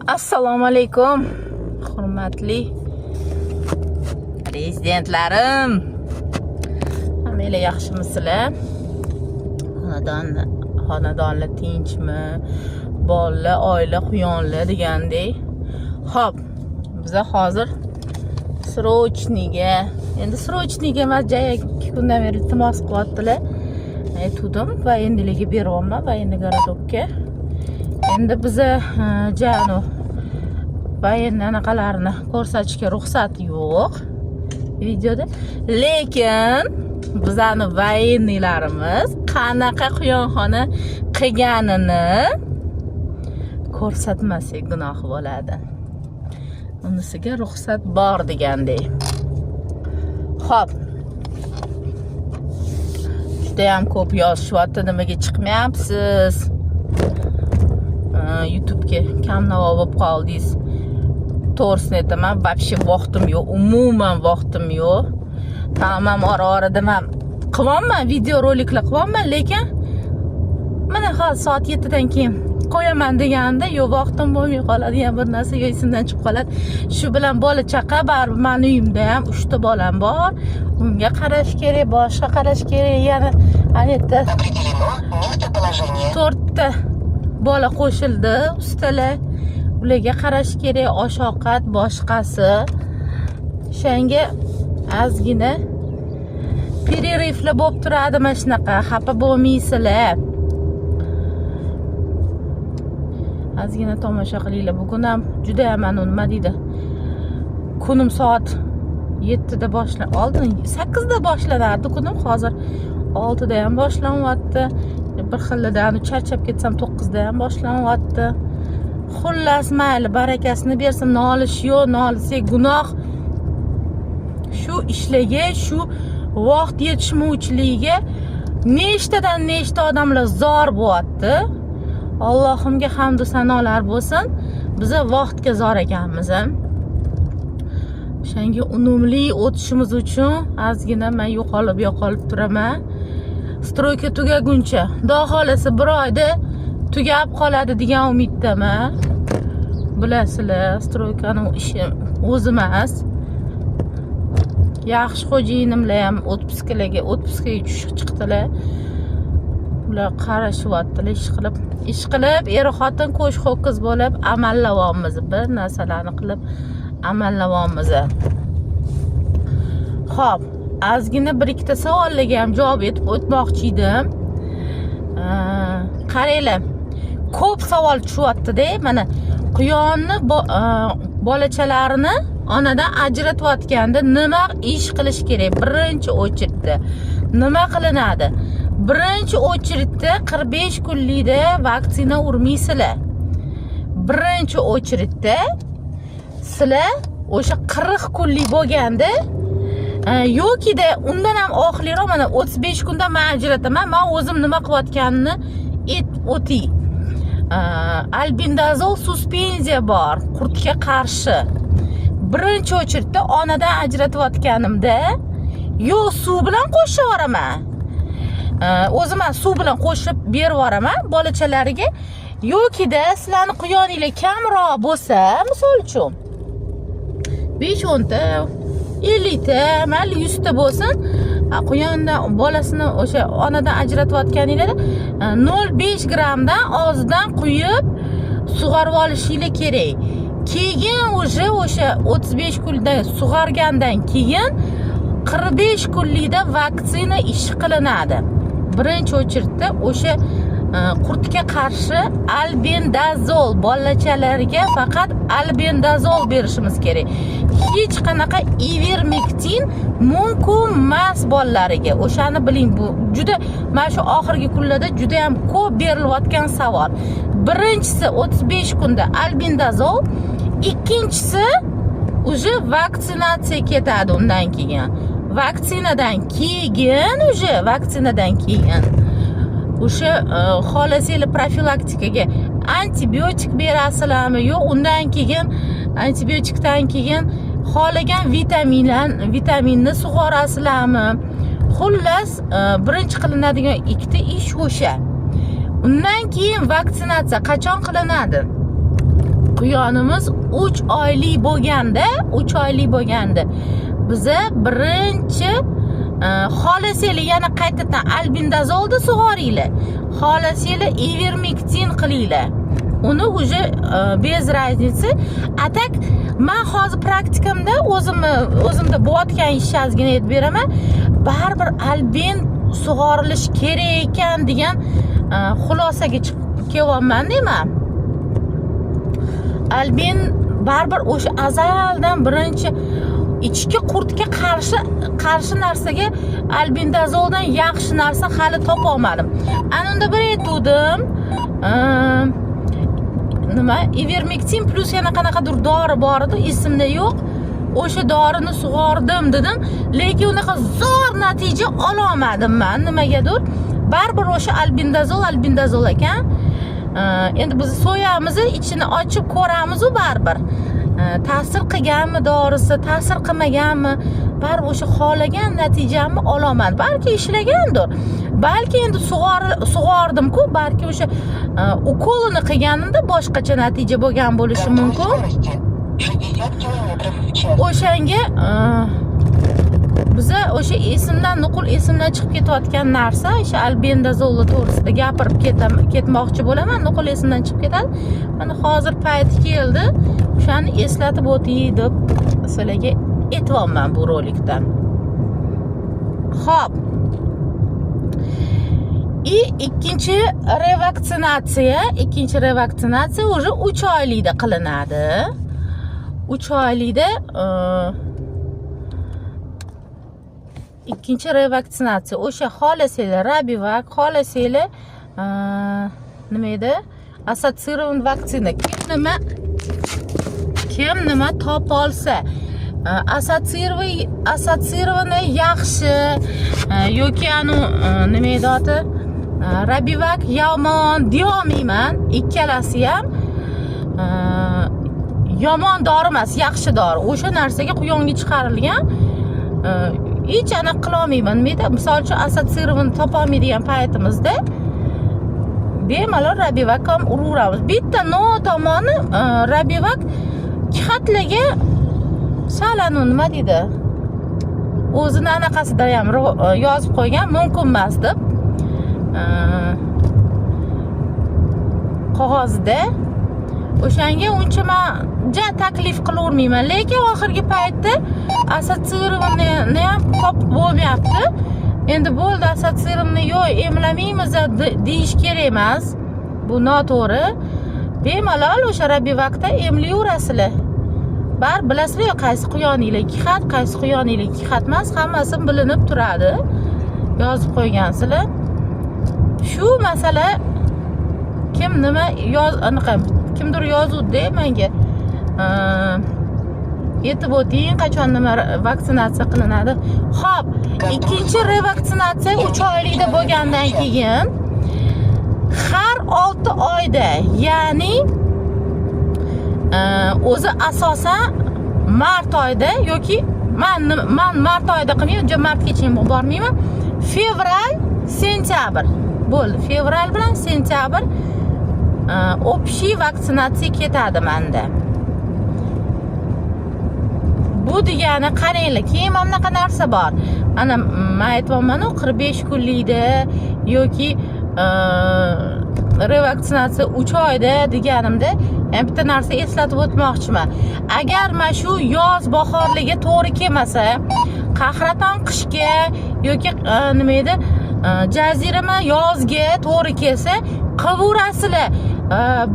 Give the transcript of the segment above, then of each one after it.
Assalomu alaykum, hurmatli prezidentlarim. Hammalar yaxshimisizlar? Xonadonlar tinchmi? Bolalar, oila, quyonlar degandek. Xo'p, biz hozir endi srochniga majaya 2 kundan beri iltimos qilyaptilar. Aytdim va endiligi beryapman va endi garadokka. Endi biza janu va endi anaqalarni ko'rsatishga ruxsat yo'q videoda. Lekin bizani vayennilarimiz qanaqa quyonxona qilganini ko'rsatmasak gunoh bo'ladi. Unisiga ruxsat bor degandek. Xo'p. Juda ham ko'p yozishyapti, nimaga chiqmayapsiz? YouTube'ga kam navo bo'lib qoldingiz. To'g'risini aytaman, вообще vaqtim yo'q, umuman vaqtim yo'q. Tamam, ora-orada men qilyapman, video roliklar qilyapman, lekin mana hozir soat 7 dan keyin qo'yaman deganda, yo'q vaqtim bo'lmay qoladi, yana bir narsa esimdan chiqib qoladi. Shu bilan bola chaqa, baribir meni uyimda ham 3 ta bolam bor. Unga qarash kerak, boshqa qarash kerak, yana anetta 4 ta bola qo'shildi ustalar. Ularga qarash kerak, osh-ovqat, boshqasi. Shanga ozgina pererivlar bo'lib turadi, mana shunaqa. Xafa bo'lmaysizlar. Ozgina tomosha qilinglar. Bugun ham juda ham nima deydi? Kunim soat 7 da oldin 8 da boshlanardi kunim, hozir 6 da ham boshlanyapti. Bir xillidan charchab ketsam 9 da ham boshlanyapti. Xullas mayli, barakasini bersin, nolish yo'q, nolsak gunoh. Shu ishlaga, shu vaqt yetishmovchiligiga nechta odamlar zor bo'lyapti. Allohimga hamd va sanolar bo'lsin. Biza vaqtga zor ekanmiz. Shunga unumli o'tishimiz uchun ozgina men yo'qolib turaman. Stroyka tugaguncha, xudo xolasa 1 oyda tugab qoladi degan umiddaman. Bilasizlar, stroykaning ishi o'zi emas. Yaxshi xo'jayinimlar ham otpuskaga chiqdilar. Ular qarashyaptilar, ish qilib, er-xotin qo'sh-ho'kiz bo'lib amallayapmiz. Bir narsalarni qilib amallayapmiz. Xo'p, ozgina 1-2 savollarga ham javob etib o'tmoqchi edim. Qaranglar, ko'p savol tushyapti-da. Mana quyonni bolachalarini onadan ajratayotganda nima ish qilish kerak? Birinchi o'chirtda nima qilinadi? Birinchi o'chirtda 45 kunlikda vaksina urmaysizlar. Birinchi o'chirtda sizlar o'sha 40 kunlik bo'lganda yo'kida undan ham oxirroq mana 35 kunda men ajrataman. Men o'zim nima qilayotganini o'tay. Albendazol suspenziya bor, qurtga qarshi. Birinchi o'chirtda onadan ajratayotganimda yo'q suv bilan qo'shib yuboraman. O'zim ham suv bilan qo'shib berib yuboraman bolachalariga. Yo'kida sizlarning quyoninglar kamroq bo'lsa, misol uchun 5-10 ta, 50 ta, mayli 100 ta bo'lsin, quyondan bolasini o'sha onadan ajratayotganinglarda 0,5 grammdan og'zidan quyib sug'arib olishinglar kerak. Keyin o'sha 35 kunda sug'argandan keyin 45 kunlikda vaksina ish qilinadi. Birinchi o'chirtda o'sha qurtga qarshi albendazol, bolachalarga faqat albendazol berishimiz kerak. Hech qanaqa ivermektin mumkin emas bolalariga. O'shani biling, bu juda mana shu oxirgi kunlarda juda ham ko'p berilayotgan savol. Birinchisi 35 kunda albendazol, ikkinchisi o'sha vaksinatsiya ketadi undan keyin. Vaksinadan keyin o'sha xolasanglar profilaktikaga antibiotik berasizlarmi? Yo'q, undan keyin antibiotikdan keyin xolagan vitaminni sug'orasizlarmi? Xullas, birinchi qilinadigan ikkita ish o'sha. Undan keyin vaksinatsiya qachon qilinadi? quyonimiz 3 oylik bo'lganda, 3 oylik bo'lganda biza birinchi xolasanglar yana qaytadan albendazolni sug'oringlar. Xolasanglar ivermektin qilinglar. Uni уже bez razницы. Atak men hozir praktikamda o'zimda bo'layotgan ishni ozgina aytib beraman. Baribir alben sug'orilish kerak ekan degan xulosaga chiqib kelyapman deyman. Alben baribir o'sha azaldan birinchi ichki qurtga qarshi narsaga albendazoldan yaxshi narsa hali topa olmadim. Ana unda bir aytdim. Nima? Ivermektin plus yana qanaqadir dori bor edi, esimda yo'q. O'sha dorini sug'ordim dedim, lekin unaqa zo'r natija ola olmadim men nimagadir. Baribir o'sha albendazol ekan. Endi biz so'yamiz, ichini ochib ko'ramiz u baribir. Ta'sir qilganmi dorisi, ta'sir qilmaganmi, baribir o'sha xohlagan natijamni olaman. Balki ishlagandir. Balki endi sug'ordim-ku, balki o'sha ukolini qilganimda boshqacha natija bo'lgan bo'lishi mumkin. O'shanga biza o'sha nuqul esimdan chiqib ketayotgan narsa, o'sha albendazolni to'g'risida gapirib ketmoqchi bo'laman. Nuqul esimdan chiqib ketadi. Mana hozir payti keldi. O'shani eslatib o'tay deb sizlarga aytyapman bu rolikdan. Xo'p. Ikkinchi revaksinatsiya уже 3 oylikda qilinadi. 3 oylikda ikkinchi revaksinatsiya o'sha xolasanglar Rabivak, xolasanglar nima edi? Assosiatsiyon vaksina. Kim nima top olsa, assosiatsiyoni yaxshi yoki nima edi oti? Rabivak yomon deyolmayman. Ikkalasi ham yomon dori emas, yaxshi dori. O'sha narsaga quyonga chiqarilgan. Hech aniq qila olmayman. Misol uchun assosiatsiyoni topa olmaydigan paytimizda bemalol Rabivak ham uraveramiz. Bitta tomoni Rabivak kihatlarga salanu nima deydi? O'zini anaqasida ham yozib qo'ygan, mumkin emas deb. Qog'ozda o'shanga uncha men taklif qilavermayman, lekin oxirgi paytda assosiatsiyonni ham topib bo'lmayapti. Endi bo'ldi, assosiatsiyonni yo'q, emlamaymiz deyish kerak emas. Bu noto'g'ri. Bemalol o'sha Rabivakda emlayverasizlar. Bilasizlar, qaysi quyoninglar kihat, qaysi quyoninglar kihat emas, hammasi bilinib turadi. Yozib qo'ygansizlar. Shu masala kim nima kimdir yozuvdi menga. Yetib o'ting, qachon nima vaksinatsiya qilinadi. Xo'p, ikkinchi revaksinatsiya 3 oylikda bo'lgandan keyin har 6 oyda, ya'ni o'zi asosan mart oyida yoki men mart oyida qilmayman, martgacha bormayman. Fevral, sentyabr bo'ldi. Fevral bilan sentyabr общий vaksinatsiya ketadi menda. Bu degani qaranglar, keyin mana bunaqa narsa bor. Ana men aytayapman-ku 45 kunlikda yoki revaksinatsiya 3 oyda deganimda ham bitta narsa eslatib o'tmoqchiman. Agar men shu yoz bahorlarga to'g'ri kelmasa, qahraton qishga yoki nima edi, jazirama yozga to'g'ri kelsa, qilaverasizlar.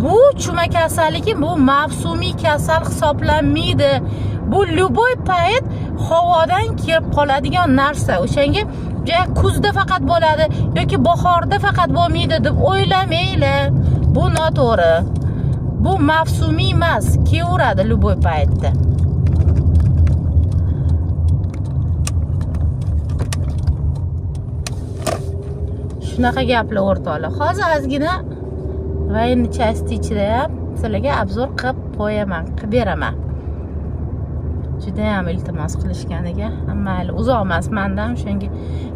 Bu chuma kasalligi, bu mavsumiy kasal hisoblanmaydi. Bu любой payt havodan kelib qoladigan narsa. O'shanga kuzda faqat bo'ladi yoki bahorda faqat bo'lmaydi deb o'ylamanglar. Bu noto'g'ri. Bu mavsumiy emas, kelaveradi любой paytda. Shunaqa gaplar o'rtoqlar. Hozir ozgina voyenniy часть ichida ham sizlarga obzor qilib qo'yaman, qilib beraman. Juda ham iltimos qilishganiga, mayli, uzoq emas mendan, shunga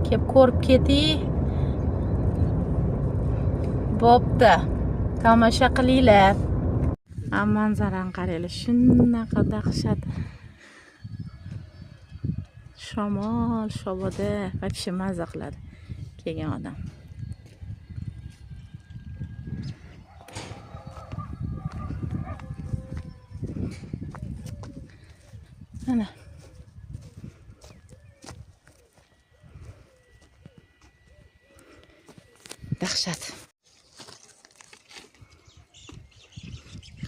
kelib ko'rib keting. Bo'pti. Tomosha qilinglar. Manzarani qaranglar, shunaqa dahshat. Shamol, shoboda, вообще mazza qiladi kelgan odam. Mana dahshat.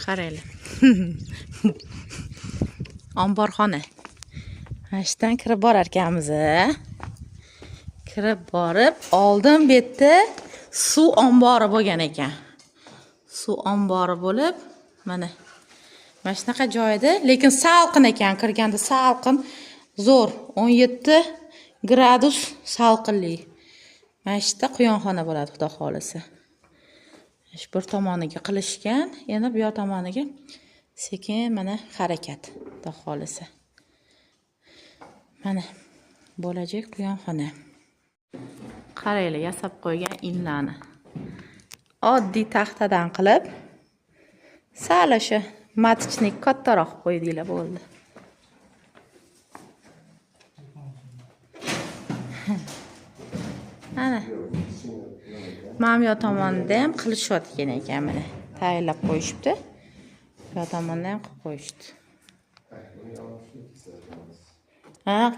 Qaranglar. Omborxona. Ashdan kirib borar ekanmiz. Kirib borib, oldin bu yerda suv ombori bo'lgan ekan. Suv ombori bo'lib, mana shunaqa joyda, lekin salqin ekan, kirganda salqin, zo'r, 17 gradus salqinlik. Mana shu yerda quyonxona bo'ladi, xudo xolisa. Shu bir tomoniga qilishgan, yana bu yoq tomoniga sekin mana harakat, xudo xolisa. Mana bo'lajak quyonxona. Qaranglar, yasab qo'ygan inlarni. Oddiy taxtadan qilib, sal o'sha matchnik kattaroq qo'ydinglar bo'ldi. Mana. Mana bu tomonda ham qilishayotgan ekan, mana tayyorlab qo'yishibdi. Bu tomonda ham qilib qo'yishdi.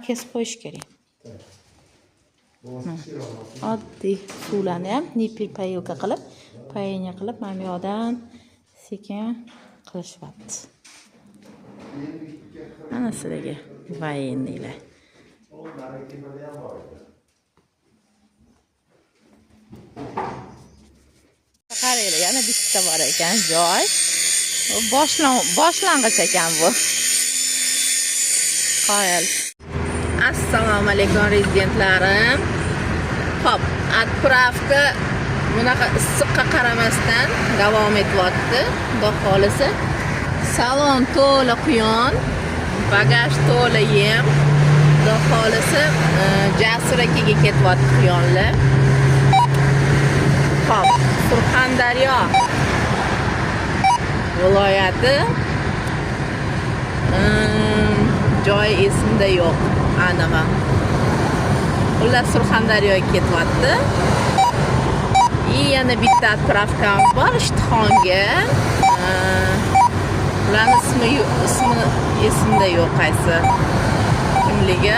Kesib qo'yish kerak. Oddiy suvlarni ham nipil payilka qilib, payenya qilib, mana bu yoqdan sekin qilishyapti. Mana sizlarga vayinlar. Qaranglar, yana bitta bor ekan joy. Boshlang'ich ekan bu. Qoyil. Assalomu alaykum rezidentlarim. Xo'p, отправка bunaqa issiqqa qaramasdan davom etyapti. Xudo xolisa. Salon to'la quyon, bagaj to'la yem. Xudo xolisa, Jasur akaga ketyapti quyonlar. Xo'p, Surxondaryo viloyati joy esimda yo'q, aniq. Ular Surxondaryoga ketyapti. Yana bitta отправкам bor Ishtixonga. Ularning ismi esimda yo'q, qaysi kimligi,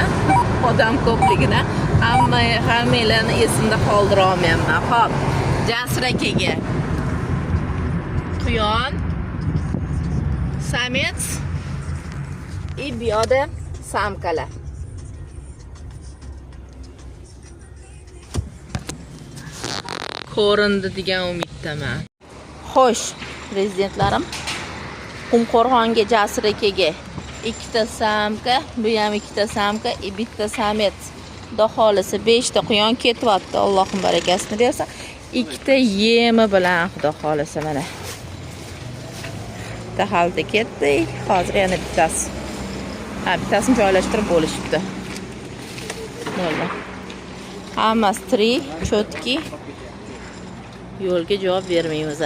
odam ko'pligidan hammalarni esimda qoldira olmayman. Xo'p, Jasur akaga quyon, samets и bu yoqda samkalar. Ko'rindi degan umiddaman. Xo'sh, rezidentlarim, Qumqo'rg'onga Jasur akaga ikkita samka, bu ham ikkita samka, bitta samets. Xudo xolisa 5 ta quyon ketyapti, Allohning barakasini bersa. Ikkita yemi bilan, xudo xolisa, mana. Bitta halda ketdi, hozir yana bittasi. Bittasini joylashtirib bo'lishibdi. Bo'ldi. Hammasi tirik, chotki. Yo'lga javob bermaymiz.